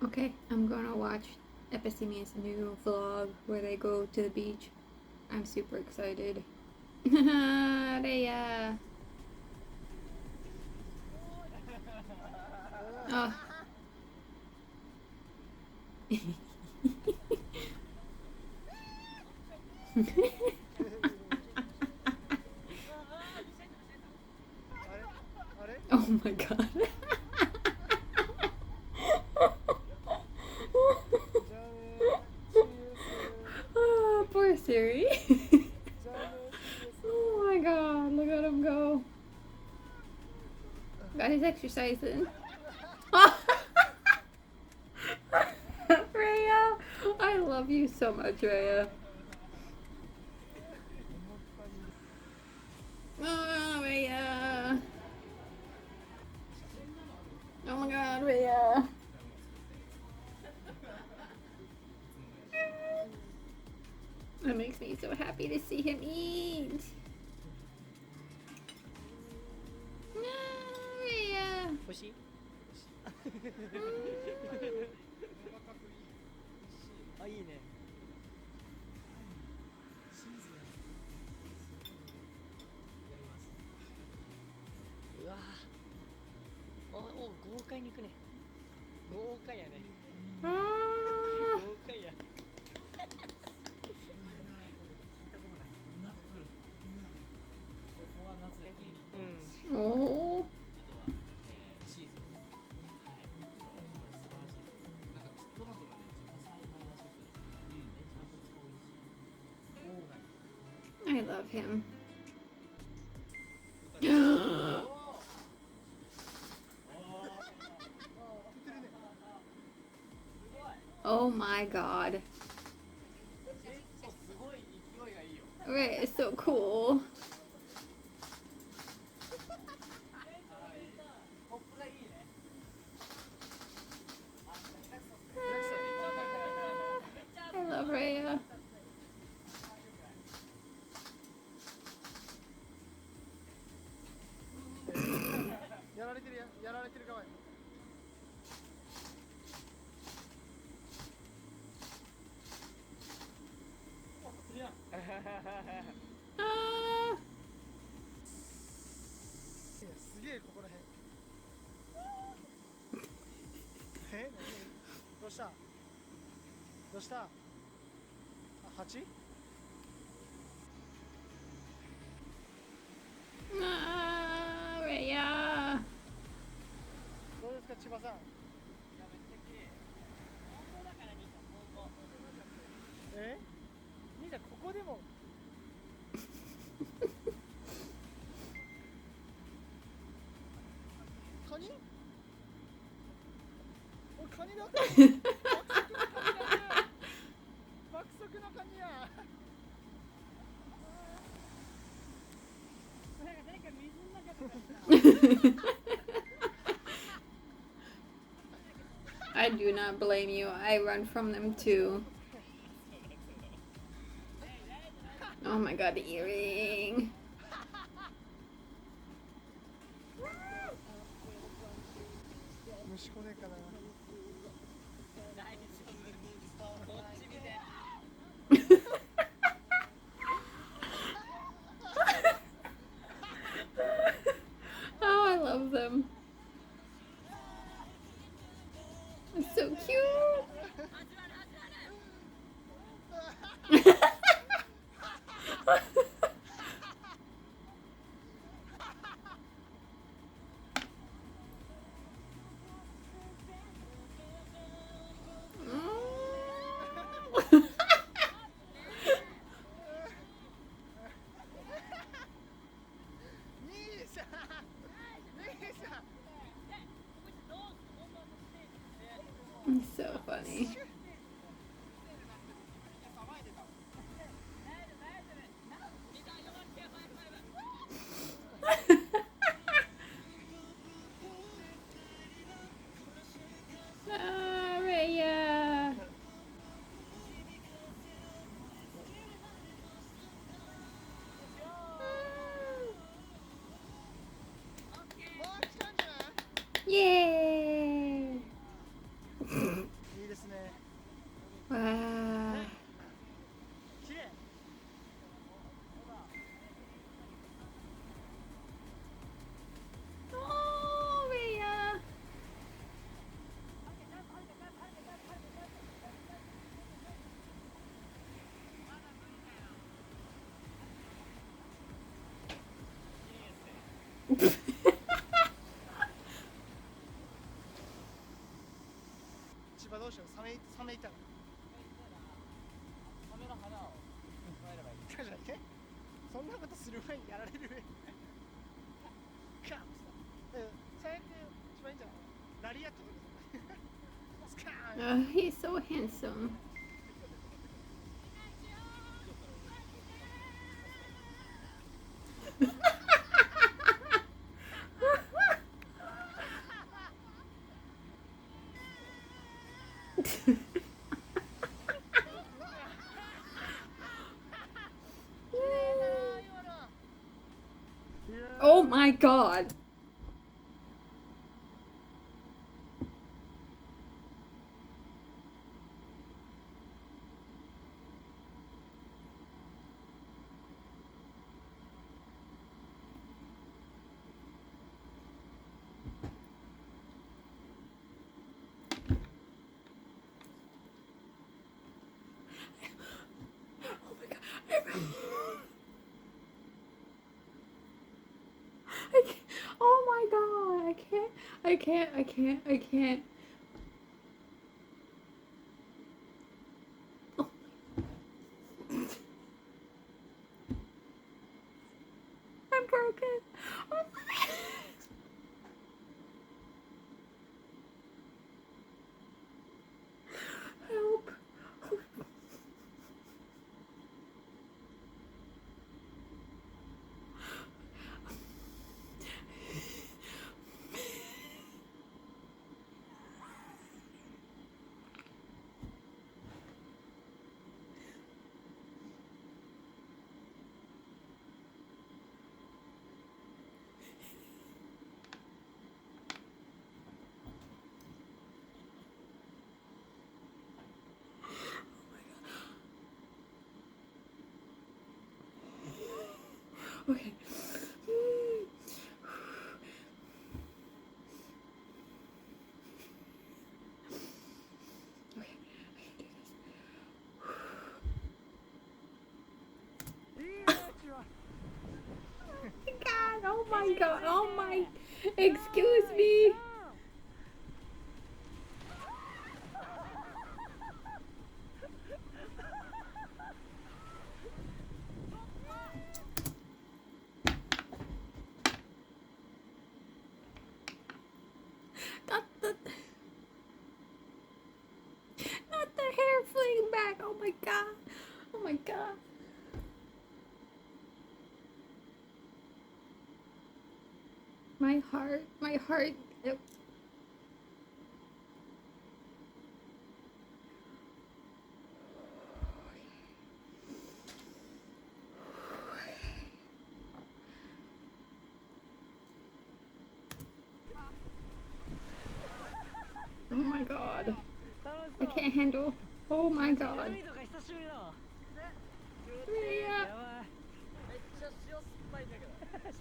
Okay, I'm gonna watch Epithymia's new vlog where they go to the beach. I'm super excited. Rhea. Oh. Oh my god. Oh, poor Siri. Oh my god, look at him go. Got his exercising. Rhea, I love you so much, Rhea. Oh, Rhea. Oh my god, Rhea. It makes me so happy to see him eat. No, Rhea. 欲しいあ、いいね。うわぁ、お、豪快にいくね。豪快やね。豪快や。Oh. I love him. Oh my god. Right, it's so cool. I love Rhea. Ah. すげえここら辺。え、どうした？どうした？あ、蜂？ Ah, Rhea. どうですか千葉さん？え？兄ちゃんここでも。カニ？お、カニだ。爆速のカニや。誰か水の中とか。I do not blame you. I run from them too. Oh my god, the earring. Oh, I love them. It's so cute. It's so funny. Ah, Rhea. Yay! わあ。綺麗。Oh, Rhea.千葉どうしよう。サメいたら。サメの肌を加えればいい。じゃなくて、そんなことする前にやられる。カーン最悪一番いいんじゃない？ラリアットとかスカーン。 He's so handsome. Oh my god. Oh my god. I can't. Oh my god. I can't. Oh. I'm broken. Oh my. Help. Okay. Okay, I can do this. God, oh my god, oh my. Excuse me. Not the hair fling back. Oh my god. Oh my god. My heart. Oh my god. I can't handle. Oh my god. Rhea.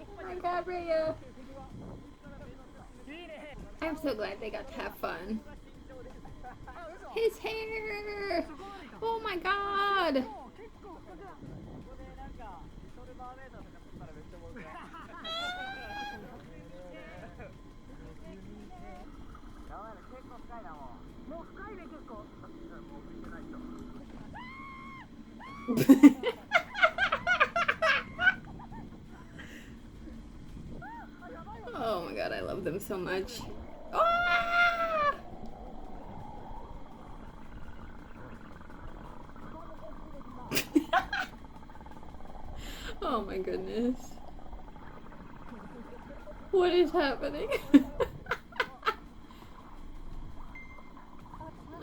Oh my god, Rhea. I'm so glad they got to have fun. His hair. Oh my god. Oh my god, I love them so much. Ah! Oh my goodness. What is happening?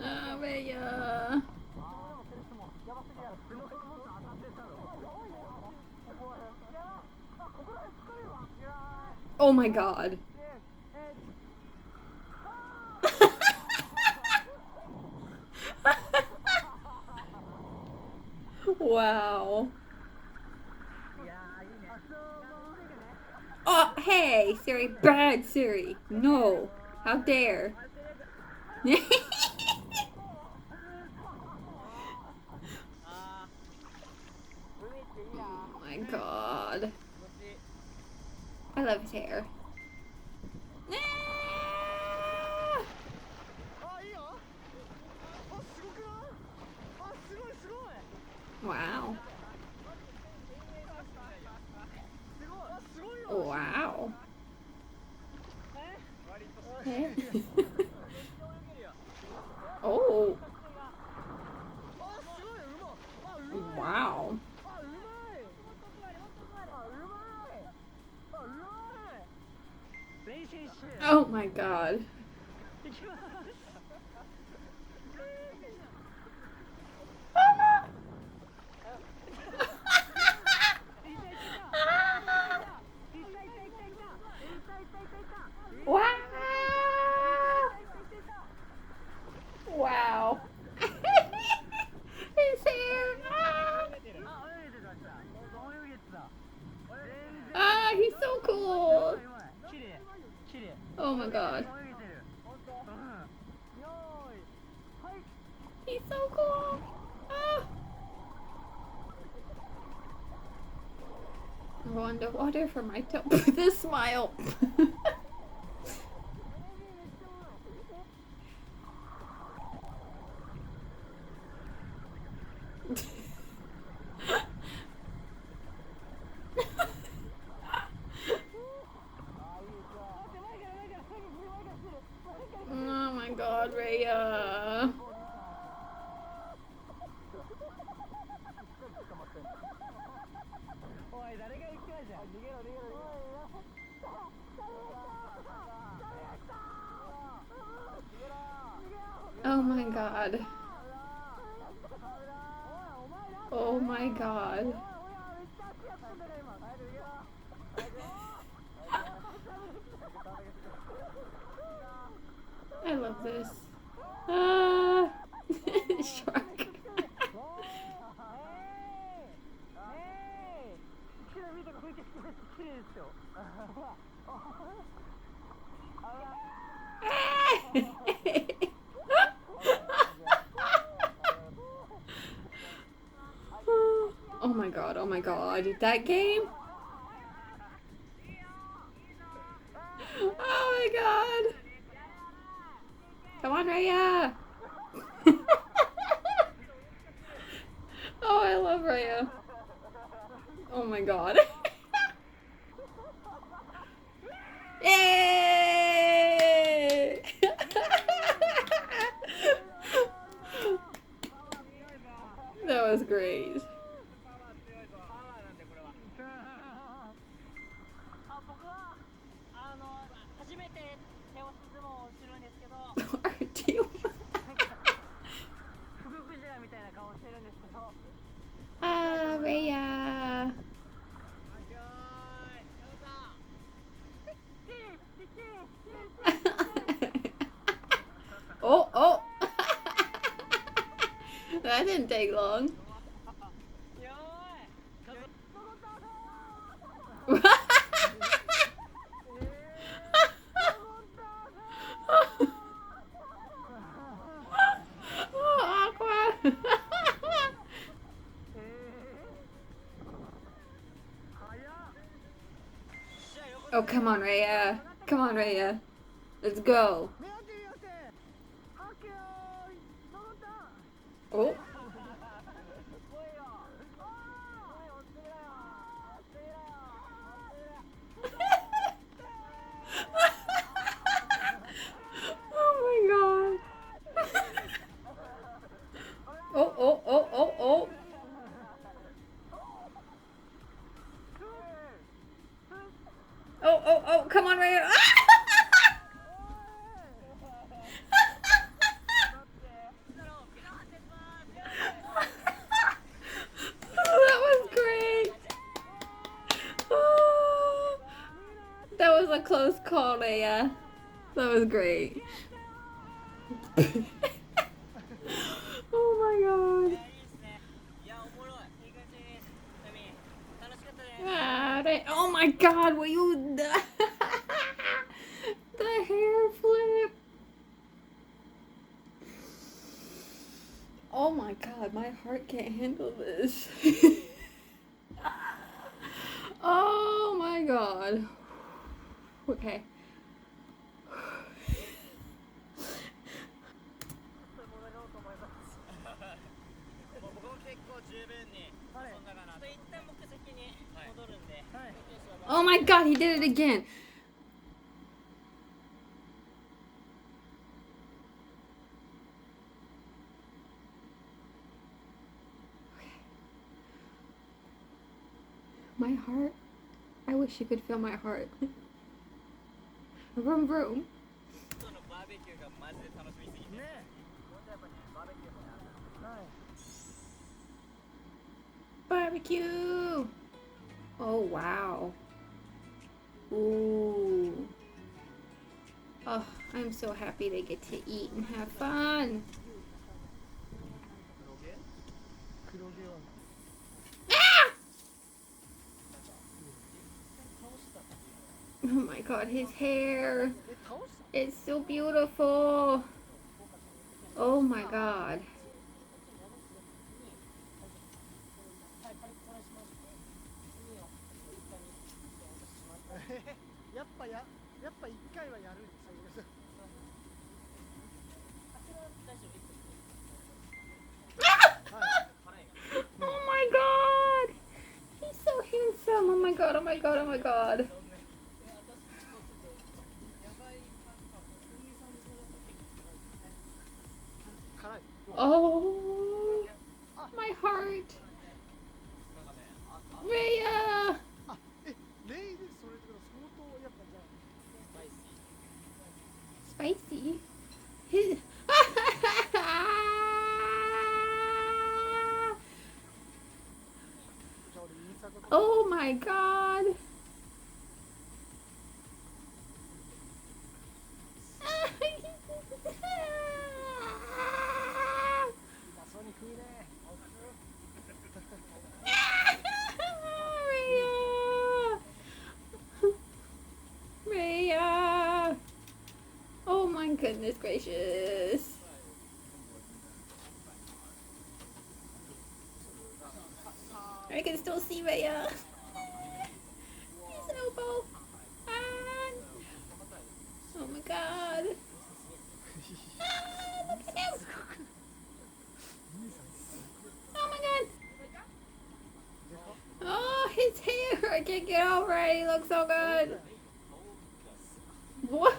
Ah, Rhea. Oh my god. Wow. いやーいいね。Oh, hey, Siri. Bad Siri. No. How dare. Oh my god. I love his hair. あ、いいよ。あ、すごくない？あ、すごいすごい。 Wow. すごい。あ、すごいよ。 Wow. え？ Oh. あ、すごい。うま。あ、うまい。 Wow. あ、うまい。あ、うまい。あ、うまい。練習して。 Oh my god. いきます。 Wow. Wow. His hair. Ah, he's so cool. Oh my god. He's so cool. Ah. I go underwater for my toe. This smile. Oh my god, Rhea. Oh my god. Oh my god. I love this. Shark. Oh my god, oh my god. That game? Oh my god. Come on, Rhea. Oh, I love Rhea. Oh my god. Yay! That was great. 僕は初めて手押し相撲をするんですけど、 Are you? フグクジラみたいな顔してるんですけど、 Ah, Rhea. Oh, oh. That didn't take long. Oh, awkward. Oh, come on, Rhea. Come on, Rhea. Let's go. Oh. Oh my god. Oh, oh, oh, oh, oh. Oh, oh, oh, come on, Rhea. Oh, that was great. Oh, that was a close call, Rhea. That was great. Oh my god. god, will you... the hair flip. Oh my god, my heart can't handle this. Oh my god. Okay. 僕も結構十分に遊んだかなと。一旦目的に戻るんで。Oh my god, he did it again. My heart. I wish you could feel my heart. Vroom vroom. そのバーベキューがマジで楽しみすぎて。ね。本当やっぱね、バーベキューもやる。はい。Barbecue. Oh wow. Ooh. Oh, I'm so happy they get to eat and have fun. Oh my god, his hair. It's so beautiful. Oh my god. やっぱ一回はやるんですよ。Oh my god. He's so handsome. Oh my god, oh my god, oh my god. Oh, my heart. Rhea. あ、レイでそれってこと相当やっぱじゃあ Spicy. His. Oh my god. Rhea. Oh my goodness gracious. I can still see Rhea. His elbow. Ah. Oh my god. Ah, look at him. Oh my god. Oh, his hair. I can't get over it. He looks so good. What?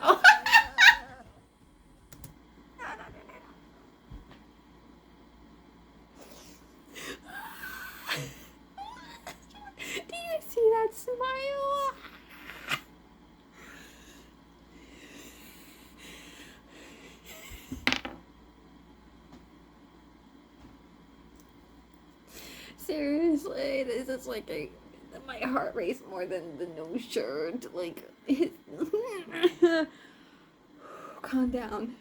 Oh. Do you see that smile? Seriously, this is like my heart race more than the no shirt. Like, calm down.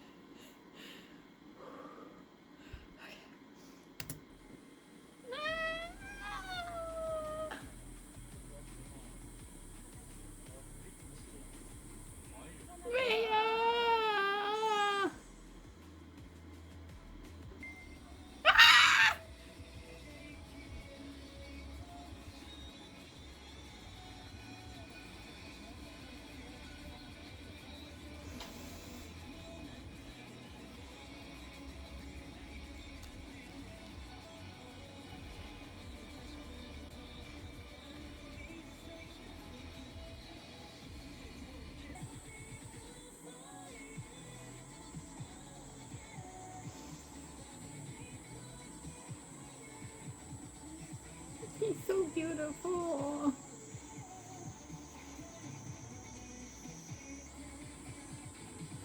He's so beautiful.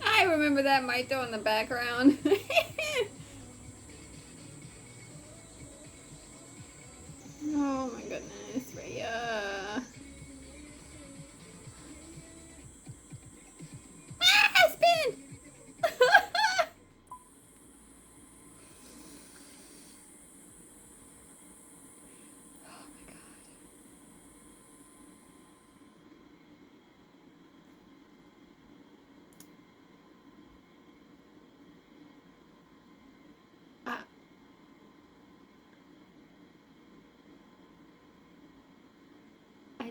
I remember that Maito in the background. Oh my goodness, Rhea. Ah, spin! Oh my god.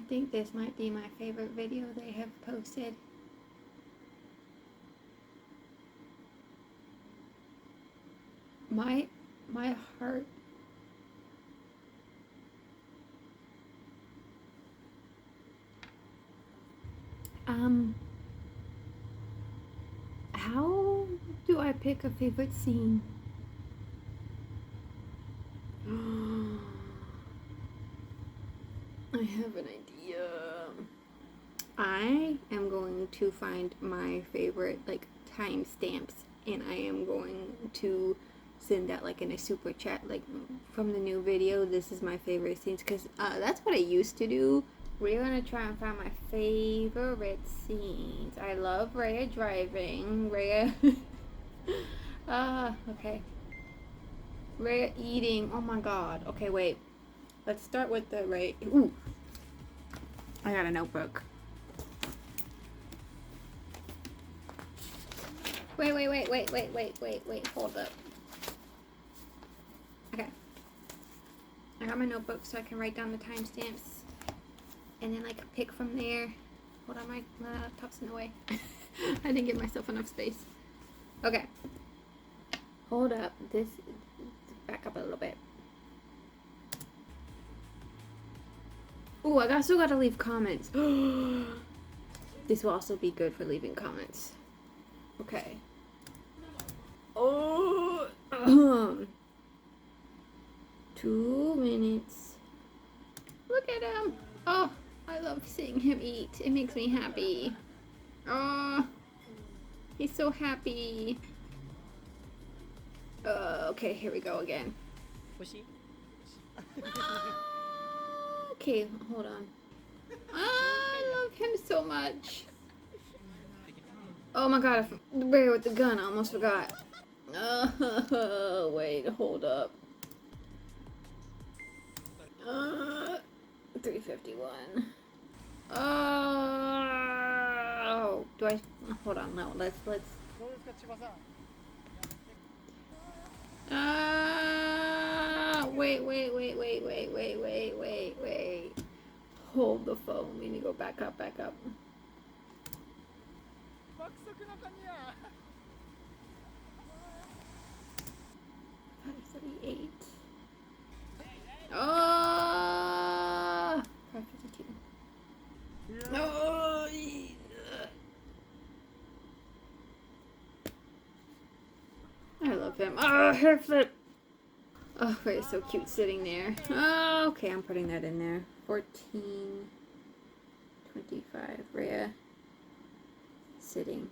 think this might be my favorite video they have posted. My heart. How do I pick a favorite scene? I have an idea. I am going to find my favorite like timestamps, and I am going to send that like in a super chat, like from the new video. This is my favorite scenes, because that's what I used to do. We're gonna try and find my favorite scenes. I love Rhea driving. Rhea. Okay. Rhea eating. Oh my god. Okay, wait. Let's start with the Rhea. Ooh. I got a notebook. Wait. Hold up. Okay. I got my notebook so I can write down the timestamps. And then like pick from there. Hold on, my laptop's in the way. I didn't give myself enough space. Okay. Hold up. This, back up a little bit. Ooh, I still gotta leave comments. This will also be good for leaving comments. Okay. Oh, 2 minutes. Look at him. Oh, I love seeing him eat. It makes me happy. Oh, he's so happy. Okay, here we go again. Okay, hold on. I love him so much. Oh my god, the bear with the gun, I almost forgot. Wait, hold up. 351. Oh, do I? Hold on, no, let's. Wait. Hold the phone. We need to go back up. 538. Oh, 552. No. I love him. Oh, hair flip. Oh, Rhea's so cute sitting there. Oh, okay, I'm putting that in there. 1425. Rhea sitting.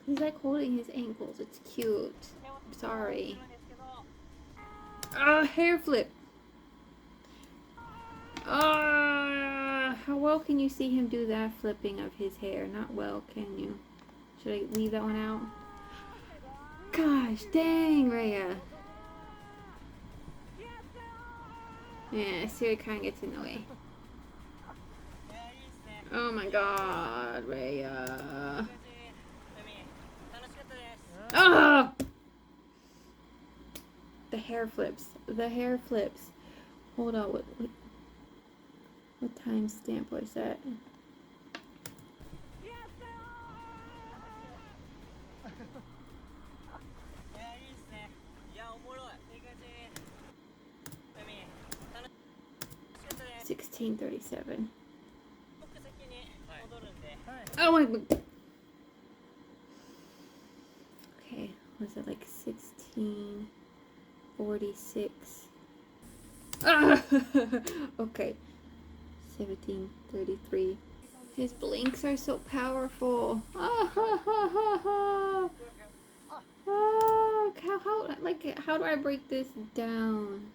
He's like holding his ankles. It's cute. I'm sorry. Hair flip. How well can you see him do that flipping of his hair? Not well, can you? Should I leave that one out? Gosh, dang, Rhea. Yeah, Siri kind of gets in the way. Oh my god, Rhea. Ah! The hair flips. Hold on, what timestamp was that? $16.37. Oh my god. Okay, was it like 16:46? Okay, 17:33. His blinks are so powerful. How do I break this down?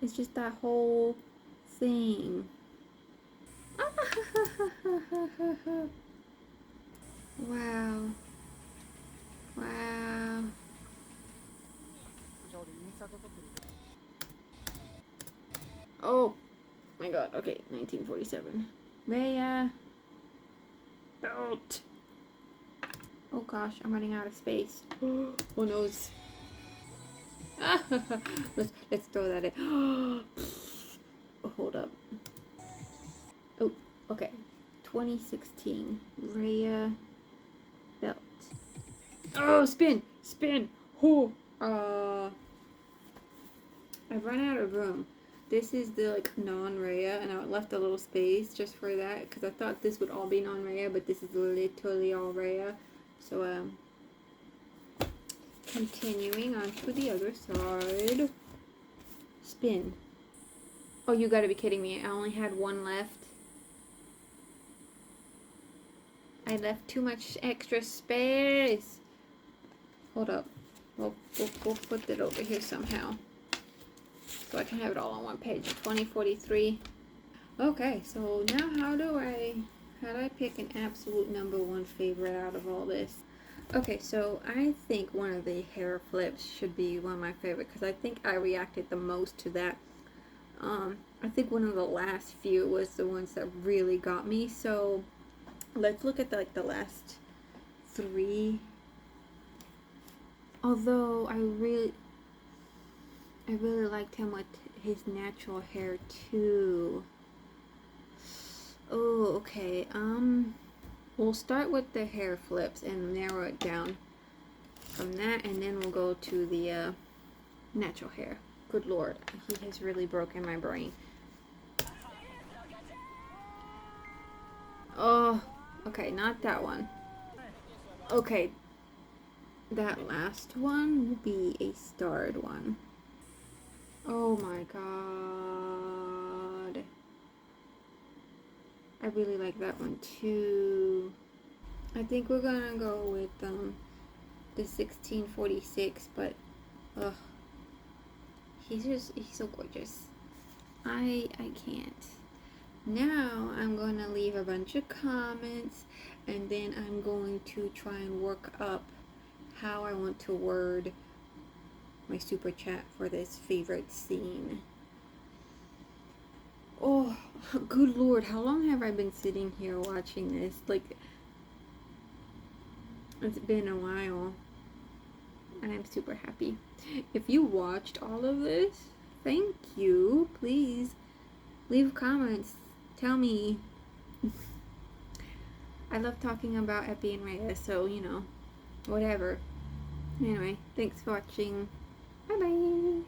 It's just that whole thing. Wow. Oh my god, okay, 1947. Rhea. Belt. Oh gosh, I'm running out of space. Oh noes. let's throw that in. Hold up. Okay, 2016 Rhea belt. Oh, spin! Oh, I run out of room. This is the like non-Rhea, and I left a little space just for that because I thought this would all be non-Rhea, but this is literally all Rhea. So continuing on to the other side. Spin. Oh, you gotta be kidding me! I only had one left. I left too much extra space. Hold up. We'll put it over here somehow, so I can have it all on one page. 2043. Okay, so now how do I pick an absolute number one favorite out of all this? Okay, so I think one of the hair flips should be one of my favorite because I think I reacted the most to that. I think one of the last few was the ones that really got me. So let's look at the last three. Although I really liked him with his natural hair too. Oh, okay. We'll start with the hair flips and narrow it down from that, and then we'll go to the natural hair. Good Lord, he has really broken my brain. Oh, okay, not that one. Okay, that last one will be a starred one. Oh my god. I really like that one too. I think we're gonna go with the 1646, but he's so gorgeous. I can't. Now I'm going to leave a bunch of comments, and then I'm going to try and work up how I want to word my super chat for this favorite scene. Oh, good Lord, how long have I been sitting here watching this? Like, it's been a while, and I'm super happy. If you watched all of this, thank you. Please leave comments. Tell me. I love talking about Epi and Rhea, so, you know, whatever. Anyway, thanks for watching. Bye-bye.